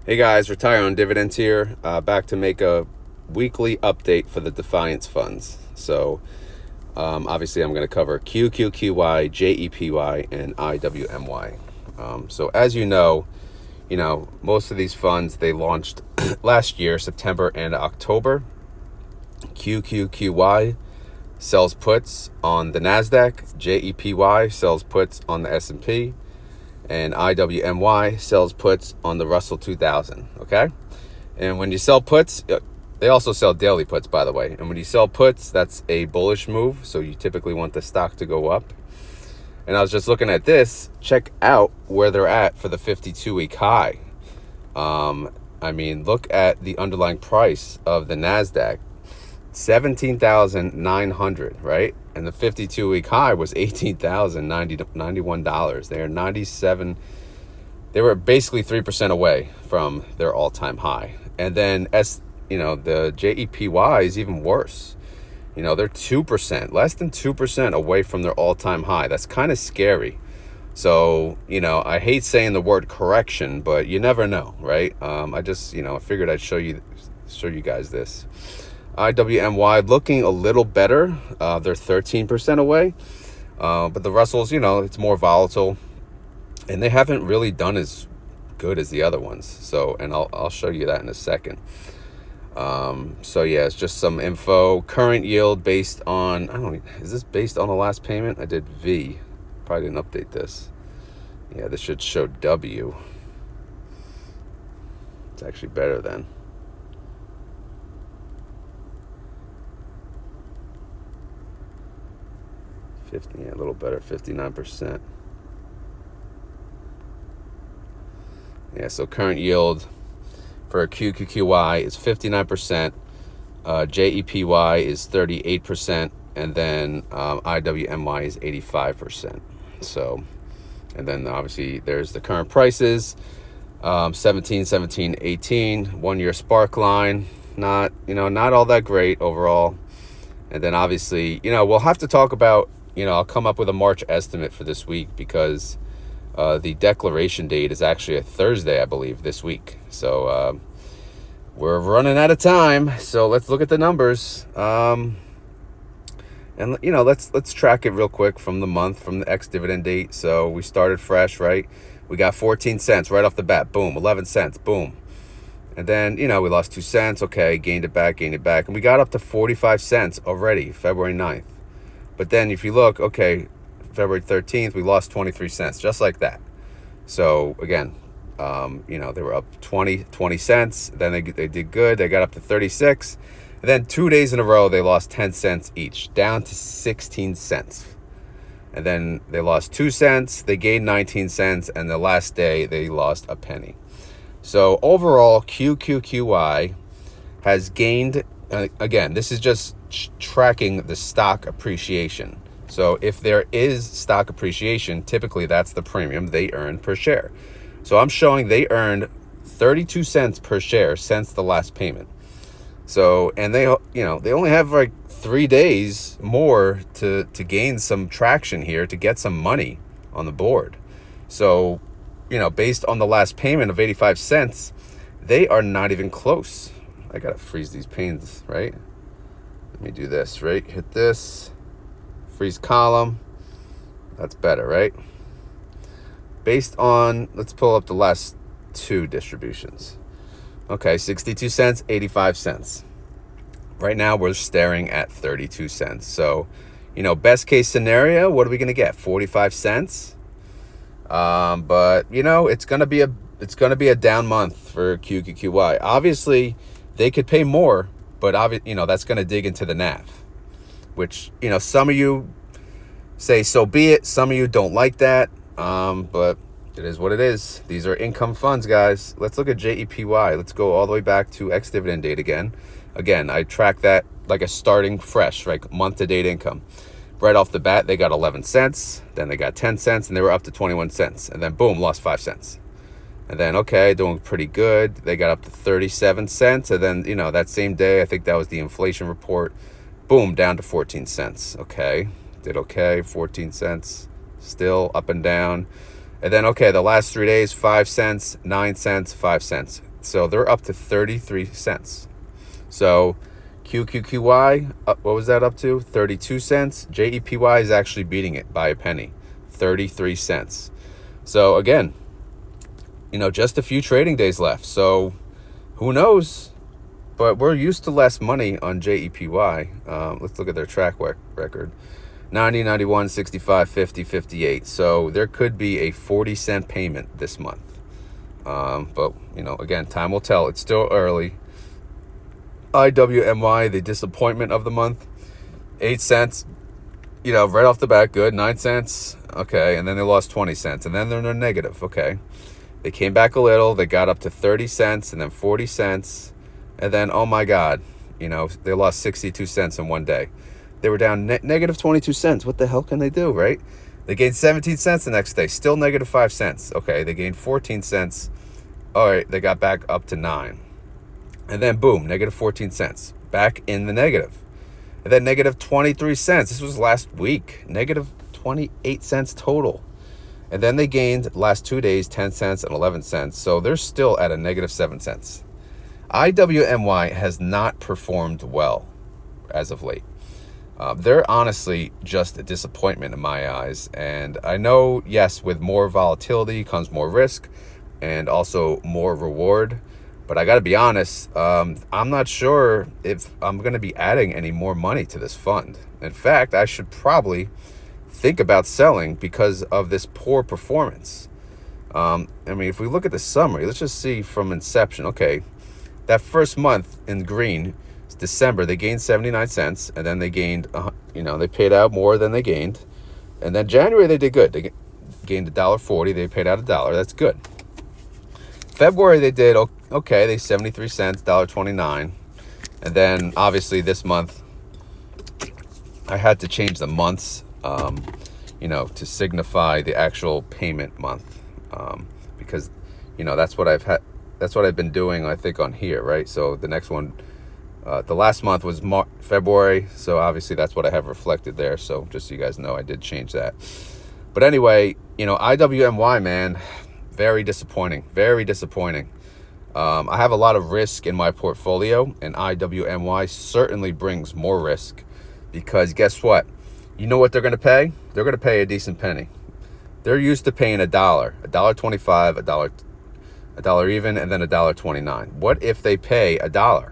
Hey guys, Retire on Dividends here. Back to make a weekly update for the Defiance funds. So obviously I'm going to cover QQQY, JEPY, and IWMY. So as you know, most of these funds, they launched last year, September and October. QQQY sells puts on the NASDAQ. JEPY sells puts on the S&P. And IWMY sells puts on the Russel 2000, okay? And when you sell puts, they also sell daily puts, by the way. And when you sell puts, that's a bullish move, so you typically want the stock to go up. And I was just looking at this. Check out where they're at for the 52-week high. Look at the underlying price of the NASDAQ. 17,900, right? And the 52-week high was $18,091. They are 97. They were basically 3% away from their all-time high. And then the JEPY is even worse. They're 2%, less than 2% away from their all-time high. That's kind of scary. So, I hate saying the word correction, but you never know, right? I figured I'd show you guys this. IWMY looking a little better. They're 13% away. But the Russells, it's more volatile. And they haven't really done as good as the other ones. So, and I'll show you that in a second. It's just some info. Current yield based on, is this based on the last payment? I did V. Probably didn't update this. Yeah, this should show W. It's actually better then. 50, a little better, 59%. Yeah, so current yield for a QQQY is 59%, JEPY is 38%, and then IWMY is 85%. So, and then obviously there's the current prices, 17, 17, 18, 1 year spark line, not all that great overall. And then obviously, we'll have to talk about, I'll come up with a March estimate for this week because the declaration date is actually a Thursday, I believe, this week. So we're running out of time. So let's look at the numbers. And let's track it real quick from the month, from the ex-dividend date. So we started fresh, right? We got 14 cents right off the bat. Boom. 11 cents. Boom. And then, we lost 2 cents. Okay, gained it back. And we got up to 45 cents already, February 9th. But then if you look, okay, February 13th, we lost 23 cents, just like that. So again, they were up 20 cents. Then they did good. They got up to 36. And then 2 days in a row, they lost 10 cents each, down to 16 cents. And then they lost 2 cents. They gained 19 cents. And the last day, they lost a penny. So overall, QQQY has gained, again, this is just tracking the stock appreciation. So if there is stock appreciation, typically that's the premium they earn per share. So I'm showing they earned 32 cents per share since the last payment. So, and they only have like 3 days more to gain some traction here, to get some money on the board. So, based on the last payment of 85 cents, they are not even close. I got to freeze these panes, right? Let me do this, right? Hit this, freeze column. That's better, right? Based on, let's pull up the last 2 distributions. Okay, 62 cents, 85 cents. Right now, we're staring at 32 cents. So, best case scenario, what are we going to get? 45 cents? But it's going to be a down month for QQQY. Obviously, they could pay more, but that's going to dig into the NAV, which, some of you say so be it. Some of you don't like that. But it is what it is. These are income funds, guys. Let's look at JEPY. Let's go all the way back to ex-dividend date again. Again, I track that like a starting fresh, like month-to-date income. Right off the bat, they got 11 cents. Then they got 10 cents, and they were up to 21 cents. And then, boom, lost 5 cents. And then, okay, doing pretty good. They got up to 37 cents. And then, that same day, I think that was the inflation report. Boom, down to 14 cents. Okay, did okay, 14 cents. Still up and down. And then, okay, the last 3 days, 5 cents, 9 cents, 5 cents. So they're up to 33 cents. So QQQY, what was that up to? 32 cents. JEPY is actually beating it by a penny, 33 cents. So again, just a few trading days left. So who knows? But we're used to less money on JEPY. Let's look at their track record. 90, 91, 65, 50, 58. So there could be a 40-cent payment this month. But, again, time will tell. It's still early. IWMY, the disappointment of the month, 8 cents. Right off the bat, good. 9 cents. Okay. And then they lost 20 cents. And then they're negative. Okay. They came back a little. They got up to 30 cents and then 40 cents. And then, oh my God, they lost 62 cents in one day. They were down negative 22 cents. What the hell can they do, right? They gained 17 cents the next day, still negative 5 cents. Okay, they gained 14 cents. All right, they got back up to 9. And then, boom, negative 14 cents. Back in the negative. And then negative 23 cents. This was last week. Negative 28 cents total. And then they gained, last 2 days, 10 cents and 11 cents. So they're still at a negative 7 cents. IWMY has not performed well as of late. They're honestly just a disappointment in my eyes. And I know, yes, with more volatility comes more risk and also more reward. But I got to be honest, I'm not sure if I'm going to be adding any more money to this fund. In fact, I should probably think about selling because of this poor performance. If we look at the summary, let's just see from inception. Okay. That first month in green, December, they gained 79 cents, and then they gained, they paid out more than they gained. And then January, they did good. They gained $1.40. They paid out $1. That's good. February, they did okay. They 73 cents, $1.29. And then, obviously, this month, I had to change the months, to signify the actual payment month, because, that's what I've been doing, I think, on here, right? So the next one, the last month was February. So obviously that's what I have reflected there. So just so you guys know, I did change that. But anyway, IWMY, man, very disappointing, very disappointing. I have a lot of risk in my portfolio, and IWMY certainly brings more risk because guess what? You know what they're going to pay? They're going to pay a decent penny. They're used to paying $1, $1.25, $1 even, and then $1.29. What if they pay $1?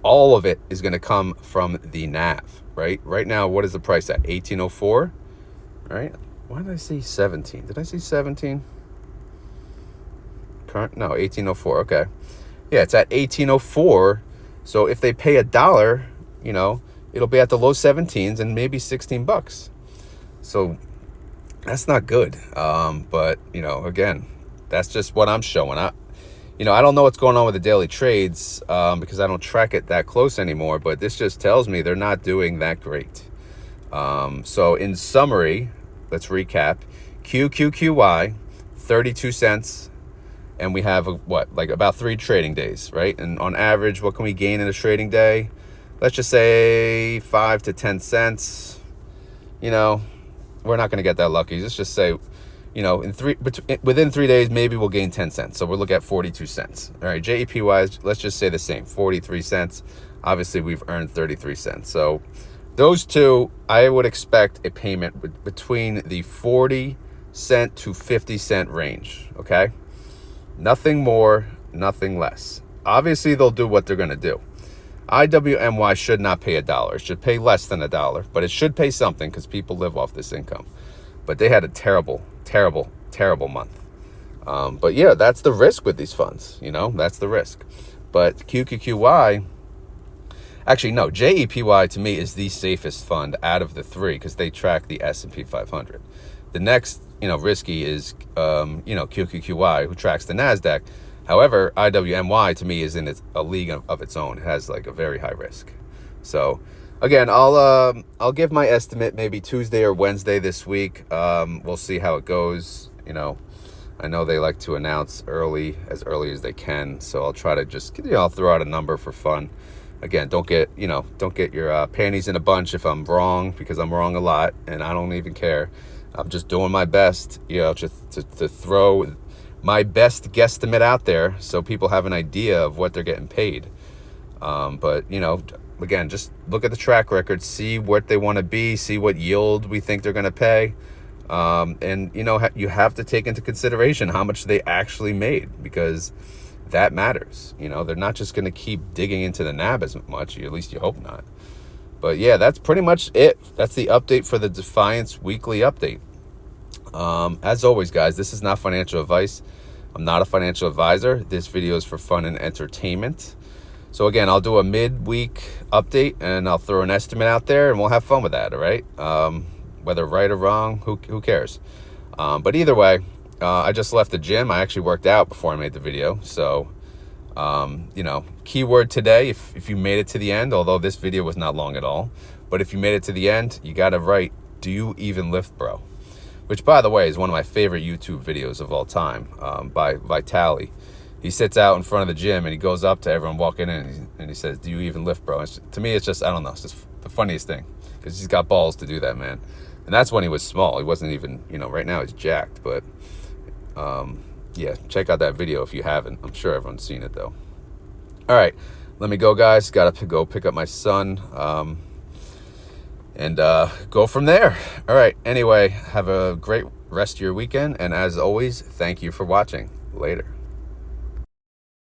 All of it is going to come from the NAV, right? Right now, what is the price at? 1804, right? Why did I say 17? Did I say 17? Current? No, 1804. Okay. Yeah, it's at 1804. So if they pay $1, it'll be at the low 17s and maybe $16. So that's not good. But again, that's just what I'm showing. I don't know what's going on with the daily trades because I don't track it that close anymore. But this just tells me they're not doing that great. So in summary, let's recap. QQQY, 32 cents. And we have about 3 trading days, right? And on average, what can we gain in a trading day? Let's just say 5 to 10 cents. We're not going to get that lucky. Let's just say, within 3 days, maybe we'll gain 10 cents. So we'll look at 42 cents. All right, JEPY, let's just say the same, 43 cents. Obviously, we've earned 33 cents. So those two, I would expect a payment between the 40 cent to 50 cent range, okay? Nothing more, nothing less. Obviously, they'll do what they're going to do. IWMY should not pay $1. It should pay less than $1, but it should pay something because people live off this income. But they had a terrible, terrible, terrible month. But yeah, that's the risk with these funds. That's the risk. But QQQY, actually, no, JEPY to me is the safest fund out of the 3 because they track the S&P 500. The next, risky is, QQQY, who tracks the NASDAQ. However, IWMY to me is in a league of its own. It has a very high risk. So again, I'll give my estimate maybe Tuesday or Wednesday this week. We'll see how it goes. I know they like to announce as early as they can. So I'll try to just throw out a number for fun. Again, don't get your panties in a bunch if I'm wrong, because I'm wrong a lot and I don't even care. I'm just doing my best, just to throw my best guesstimate out there so people have an idea of what they're getting paid. But, you know, again, just look at the track record, see what they want to be, see what yield we think they're going to pay. And, you know, you have to take into consideration how much they actually made, because that matters. You know, they're not just going to keep digging into the NAB as much, at least you hope not. But yeah, that's pretty much it. That's the update for the Defiance weekly update. As always, guys, this is not financial advice. I'm not a financial advisor. This video is for fun and entertainment. So again, I'll do a mid-week update and I'll throw an estimate out there and we'll have fun with that, all right? Whether right or wrong, who cares? But either way, I just left the gym. I actually worked out before I made the video. So, you know, keyword today, if you made it to the end, although this video was not long at all, but if you made it to the end, you got to write, do you even lift, bro? Which, by the way, is one of my favorite YouTube videos of all time, by Vitali. He sits out in front of the gym and he goes up to everyone walking in and he says, do you even lift, bro? To me, it's just, I don't know, it's just the funniest thing, because he's got balls to do that, man. And that's when he was small. He wasn't even, you know, right now he's jacked. But yeah, check out that video if you haven't. I'm sure everyone's seen it, though. All right, let me go, guys. Got to go pick up my son and go from there. All right, anyway, have a great rest of your weekend. And as always, thank you for watching. Later.